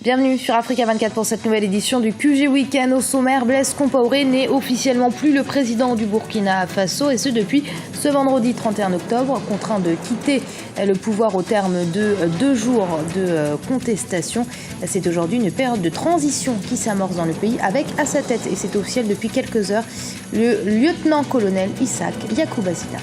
Bienvenue sur Africa 24 pour cette nouvelle édition du QG Week-end. Au sommaire, Blaise Compaoré n'est officiellement plus le président du Burkina Faso, et ce depuis ce vendredi 31 octobre, contraint de quitter le pouvoir au terme de 2 jours de contestation. C'est aujourd'hui une période de transition qui s'amorce dans le pays avec à sa tête, et c'est officiel depuis quelques heures, le lieutenant-colonel Isaac Yacouba Zida.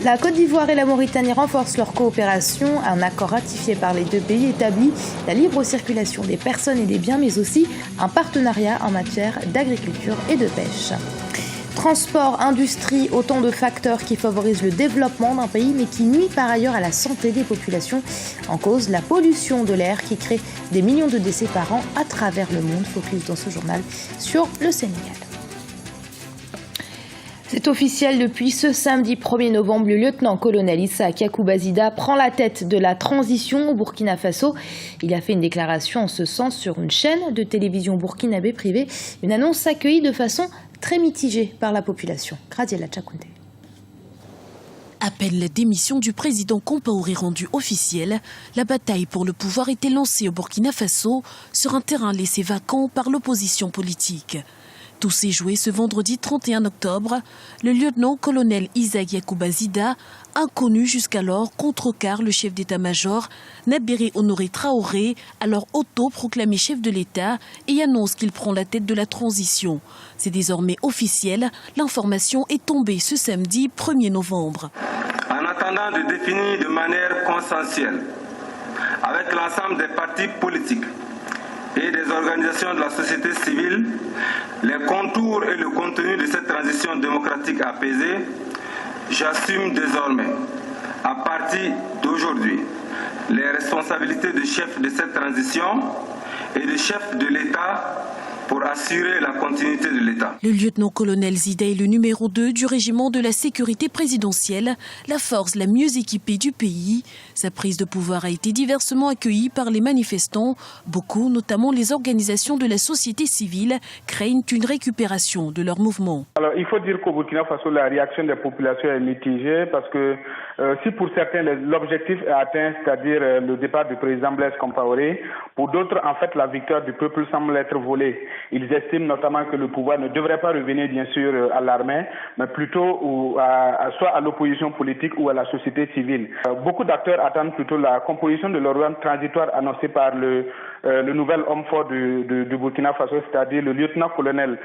La Côte d'Ivoire et la Mauritanie renforcent leur coopération. Un accord ratifié par les deux pays établit la libre circulation des personnes et des biens, mais aussi un partenariat en matière d'agriculture et de pêche. Transport, industrie, autant de facteurs qui favorisent le développement d'un pays, mais qui nuit par ailleurs à la santé des populations. En cause, la pollution de l'air qui crée des millions de décès par an à travers le monde. Focus dans ce journal sur le Sénégal. C'est officiel depuis ce samedi 1er novembre, le lieutenant-colonel Isaac Yacouba Zida prend la tête de la transition au Burkina Faso. Il a fait une déclaration en ce sens sur une chaîne de télévision burkinabé privée. Une annonce accueillie de façon très mitigée par la population. Gradiela Tchakounte. À peine la démission du président Compaoré rendue officielle, la bataille pour le pouvoir était lancée au Burkina Faso sur un terrain laissé vacant par l'opposition politique. Tout s'est joué ce vendredi 31 octobre. Le lieutenant-colonel Isaac Yacouba Zida, inconnu jusqu'alors, contrecarre le chef d'état-major Nabéré Honoré Traoré, alors auto-proclamé chef de l'État, et annonce qu'il prend la tête de la transition. C'est désormais officiel. L'information est tombée ce samedi 1er novembre. En attendant de définir de manière consensuelle avec l'ensemble des partis politiques et des organisations de la société civile, les contours et le contenu de cette transition démocratique apaisée, j'assume désormais, à partir d'aujourd'hui, les responsabilités de chef de cette transition et de chef de l'État pour assurer la continuité de l'État. Le lieutenant-colonel Zida est le numéro 2 du régiment de la sécurité présidentielle, la force la mieux équipée du pays. Sa prise de pouvoir a été diversement accueillie par les manifestants. Beaucoup, notamment les organisations de la société civile, craignent une récupération de leur mouvement. Alors, il faut dire qu'au Burkina Faso, la réaction des populations est mitigée parce que si pour certains l'objectif est atteint, c'est-à-dire le départ du président Blaise Compaoré, pour d'autres, en fait, la victoire du peuple semble être volée. Ils estiment notamment que le pouvoir ne devrait pas revenir, bien sûr, à l'armée, mais plutôt soit à l'opposition politique ou à la société civile. Beaucoup d'acteurs attendent plutôt la composition de l'organe transitoire annoncé par le nouvel homme fort du Burkina Faso, c'est-à-dire le lieutenant-colonel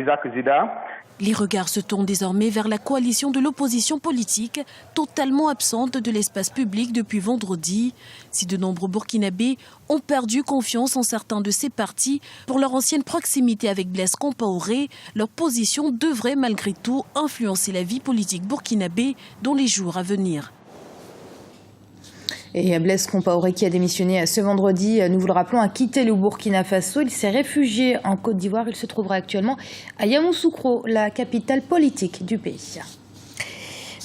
Isaac Zida. Les regards se tournent désormais vers la coalition de l'opposition politique, totalement absente de l'espace public depuis vendredi. Si de nombreux Burkinabés ont perdu confiance en certains de ces partis pour leur ancienne proximité avec Blaise Compaoré, leur position devrait malgré tout influencer la vie politique burkinabé dans les jours à venir. Et Blaise Compaoré, qui a démissionné ce vendredi, nous vous le rappelons, a quitté le Burkina Faso. Il s'est réfugié en Côte d'Ivoire. Il se trouvera actuellement à Yamoussoukro, la capitale politique du pays.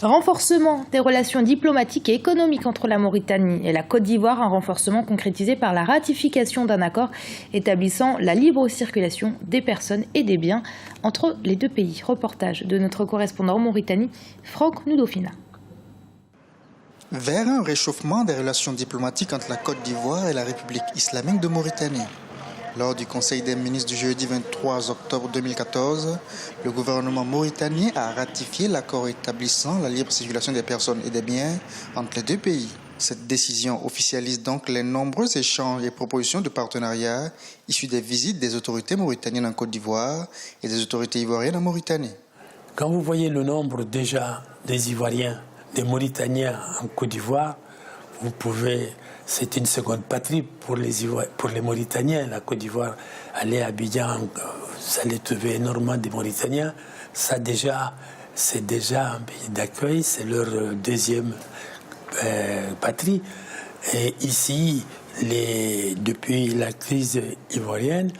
Renforcement des relations diplomatiques et économiques entre la Mauritanie et la Côte d'Ivoire, un renforcement concrétisé par la ratification d'un accord établissant la libre circulation des personnes et des biens entre les deux pays. Reportage de notre correspondant en Mauritanie, Franck Noudofina. Vers un réchauffement des relations diplomatiques entre la Côte d'Ivoire et la République islamique de Mauritanie. Lors du Conseil des ministres du jeudi 23 octobre 2014, le gouvernement mauritanien a ratifié l'accord établissant la libre circulation des personnes et des biens entre les deux pays. Cette décision officialise donc les nombreux échanges et propositions de partenariat issus des visites des autorités mauritaniennes en Côte d'Ivoire et des autorités ivoiriennes en Mauritanie. Quand vous voyez le nombre déjà des Ivoiriens, des Mauritaniens en Côte d'Ivoire, vous pouvez, c'est une seconde patrie pour les Mauritaniens. La Côte d'Ivoire, aller à Abidjan, ça allait trouver énormément de Mauritaniens. Ça déjà, c'est déjà un pays d'accueil, c'est leur deuxième patrie. Et ici, depuis la crise ivoirienne,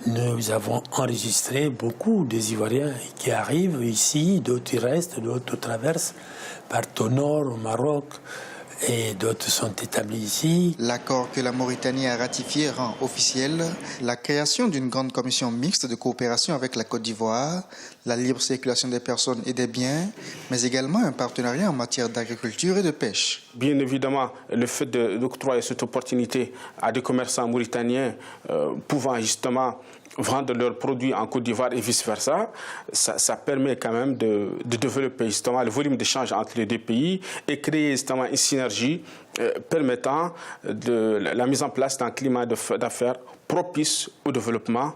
nous avons enregistré beaucoup des Ivoiriens qui arrivent ici, d'autres y restent, d'autres traversent, partent au nord, au Maroc, et d'autres sont établis ici. L'accord que la Mauritanie a ratifié rend officiel la création d'une grande commission mixte de coopération avec la Côte d'Ivoire, la libre circulation des personnes et des biens, mais également un partenariat en matière d'agriculture et de pêche. Bien évidemment, le fait d'octroyer cette opportunité à des commerçants mauritaniens pouvant justement vendre leurs produits en Côte d'Ivoire et vice-versa, ça permet quand même de développer justement le volume d'échange entre les deux pays et créer justement une synergie permettant la mise en place d'un climat d'affaires propice au développement,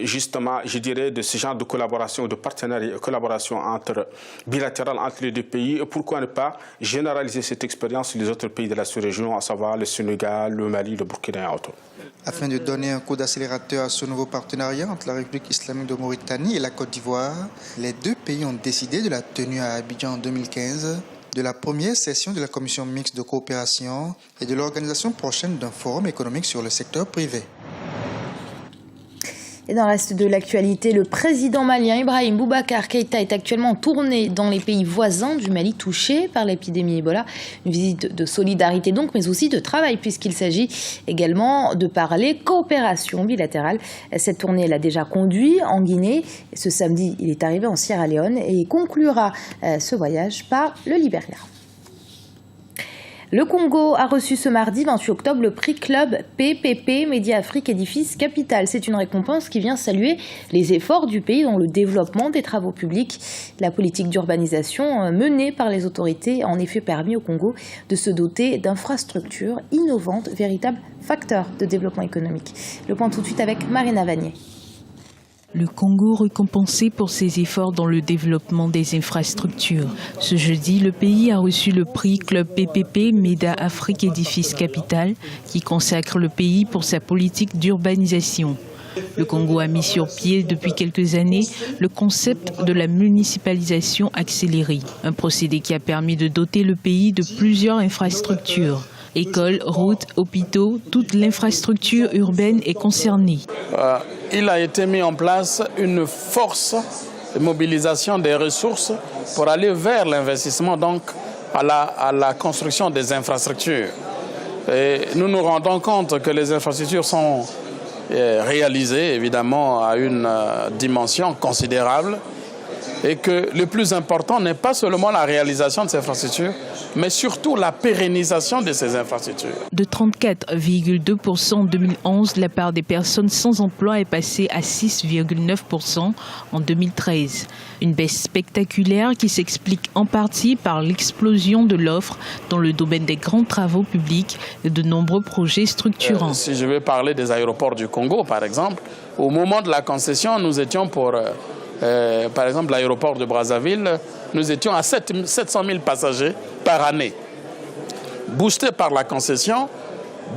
justement, je dirais, de ce genre de collaboration, de partenariat, collaboration bilatérale entre les deux pays. Et pourquoi ne pas généraliser cette expérience sur les autres pays de la sous-région, à savoir le Sénégal, le Mali, le Burkina et autres. Afin de donner un coup d'accélérateur à ce nouveau partenariat entre la République islamique de Mauritanie et la Côte d'Ivoire, les deux pays ont décidé de la tenue à Abidjan en 2015 de la première session de la commission mixte de coopération et de l'organisation prochaine d'un forum économique sur le secteur privé. Et dans le reste de l'actualité, le président malien Ibrahim Boubacar Keïta est actuellement en tournée dans les pays voisins du Mali touchés par l'épidémie Ebola. Une visite de solidarité donc, mais aussi de travail puisqu'il s'agit également de parler coopération bilatérale. Cette tournée, elle a déjà conduit en Guinée. Ce samedi, il est arrivé en Sierra Leone et il conclura ce voyage par le Libéria. Le Congo a reçu ce mardi 28 octobre le prix Club PPP Média Afrique Édifice Capital. C'est une récompense qui vient saluer les efforts du pays dans le développement des travaux publics. La politique d'urbanisation menée par les autorités a en effet permis au Congo de se doter d'infrastructures innovantes, véritables facteurs de développement économique. Le point tout de suite avec Marina Vanier. Le Congo récompensé pour ses efforts dans le développement des infrastructures. Ce jeudi, le pays a reçu le prix Club PPP Média Afrique Édifice Capital qui consacre le pays pour sa politique d'urbanisation. Le Congo a mis sur pied depuis quelques années le concept de la municipalisation accélérée, un procédé qui a permis de doter le pays de plusieurs infrastructures. Écoles, routes, hôpitaux, toute l'infrastructure urbaine est concernée. Il a été mis en place une force de mobilisation des ressources pour aller vers l'investissement, donc à la construction des infrastructures. Et nous nous rendons compte que les infrastructures sont réalisées, évidemment, à une dimension considérable et que le plus important n'est pas seulement la réalisation de ces infrastructures, mais surtout la pérennisation de ces infrastructures. De 34,2% en 2011, la part des personnes sans emploi est passée à 6,9% en 2013. Une baisse spectaculaire qui s'explique en partie par l'explosion de l'offre dans le domaine des grands travaux publics et de nombreux projets structurants. Si je veux parler des aéroports du Congo, par exemple, au moment de la concession, nous étions pour... par exemple, l'aéroport de Brazzaville, nous étions à 700 000 passagers par année. Boosté par la concession,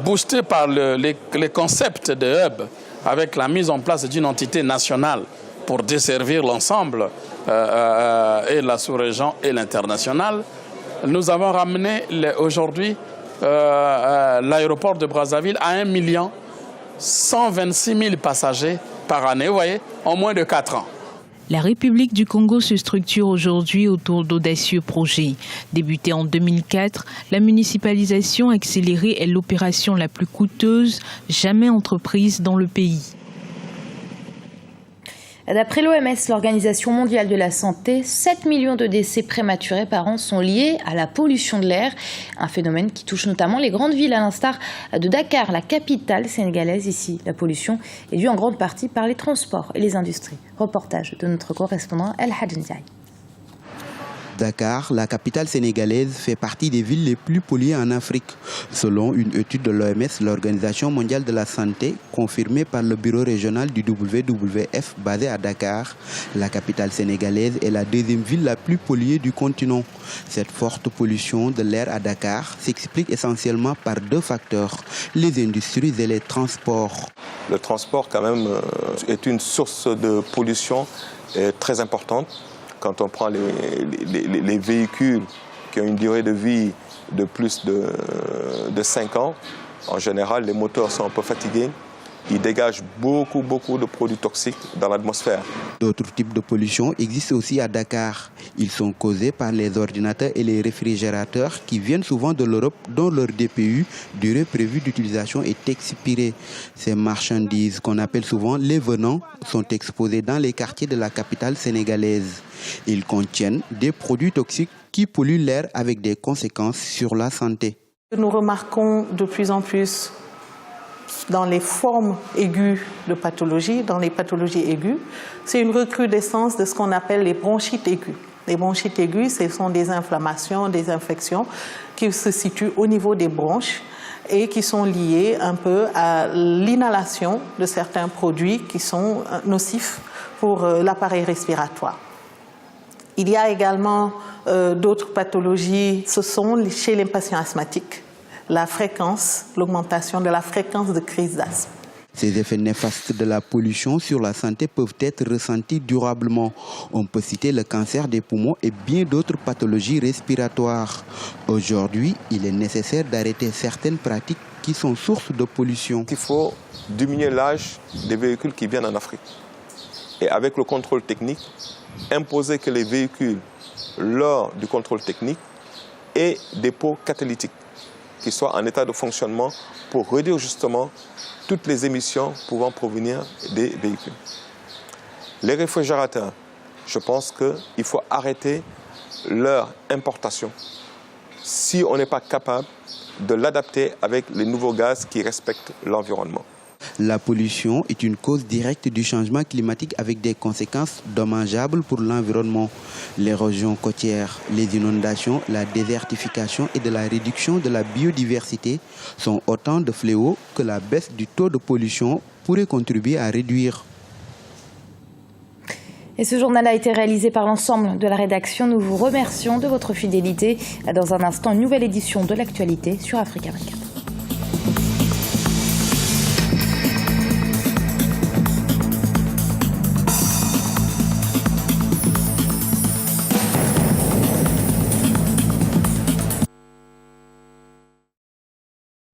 boosté par les concepts de hub, avec la mise en place d'une entité nationale pour desservir l'ensemble et la sous-région et l'international, nous avons ramené aujourd'hui l'aéroport de Brazzaville à 1 126 000 passagers par année, vous voyez, en moins de 4 ans. La République du Congo se structure aujourd'hui autour d'audacieux projets. Débutée en 2004, la municipalisation accélérée est l'opération la plus coûteuse jamais entreprise dans le pays. D'après l'OMS, l'Organisation mondiale de la santé, 7 millions de décès prématurés par an sont liés à la pollution de l'air, un phénomène qui touche notamment les grandes villes, à l'instar de Dakar, la capitale sénégalaise. Ici, la pollution est due en grande partie par les transports et les industries. Reportage de notre correspondant El Hadj Ndiaye. Dakar, la capitale sénégalaise, fait partie des villes les plus polluées en Afrique. Selon une étude de l'OMS, l'Organisation mondiale de la santé, confirmée par le bureau régional du WWF basé à Dakar, la capitale sénégalaise est la deuxième ville la plus polluée du continent. Cette forte pollution de l'air à Dakar s'explique essentiellement par deux facteurs, les industries et les transports. Le transport, quand même, est une source de pollution très importante. Quand on prend les véhicules qui ont une durée de vie de plus de 5 ans, en général, les moteurs sont un peu fatigués il dégage beaucoup de produits toxiques dans l'atmosphère. D'autres types de pollution existent aussi à Dakar. Ils sont causés par les ordinateurs et les réfrigérateurs qui viennent souvent de l'Europe dont leur DPU, durée prévue d'utilisation, est expirée. Ces marchandises, qu'on appelle souvent les venants, sont exposées dans les quartiers de la capitale sénégalaise. Ils contiennent des produits toxiques qui polluent l'air avec des conséquences sur la santé. Nous remarquons de plus en plus dans les formes aiguës de pathologie, dans les pathologies aiguës, c'est une recrudescence de ce qu'on appelle les bronchites aiguës. Les bronchites aiguës, ce sont des inflammations, des infections qui se situent au niveau des bronches et qui sont liées un peu à l'inhalation de certains produits qui sont nocifs pour l'appareil respiratoire. Il y a également d'autres pathologies, ce sont chez les patients asthmatiques, l'augmentation de la fréquence de crise d'asthme. Ces effets néfastes de la pollution sur la santé peuvent être ressentis durablement. On peut citer le cancer des poumons et bien d'autres pathologies respiratoires. Aujourd'hui, il est nécessaire d'arrêter certaines pratiques qui sont sources de pollution. Il faut diminuer l'âge des véhicules qui viennent en Afrique. Et avec le contrôle technique, imposer que les véhicules, lors du contrôle technique, aient des pots catalytiques qui soient en état de fonctionnement pour réduire justement toutes les émissions pouvant provenir des véhicules. Les réfrigérateurs, je pense qu'il faut arrêter leur importation si on n'est pas capable de l'adapter avec les nouveaux gaz qui respectent l'environnement. La pollution est une cause directe du changement climatique avec des conséquences dommageables pour l'environnement. L'érosion côtière, les inondations, la désertification et de la réduction de la biodiversité sont autant de fléaux que la baisse du taux de pollution pourrait contribuer à réduire. Et ce journal a été réalisé par l'ensemble de la rédaction. Nous vous remercions de votre fidélité. Dans un instant, une nouvelle édition de l'actualité sur Africa 24.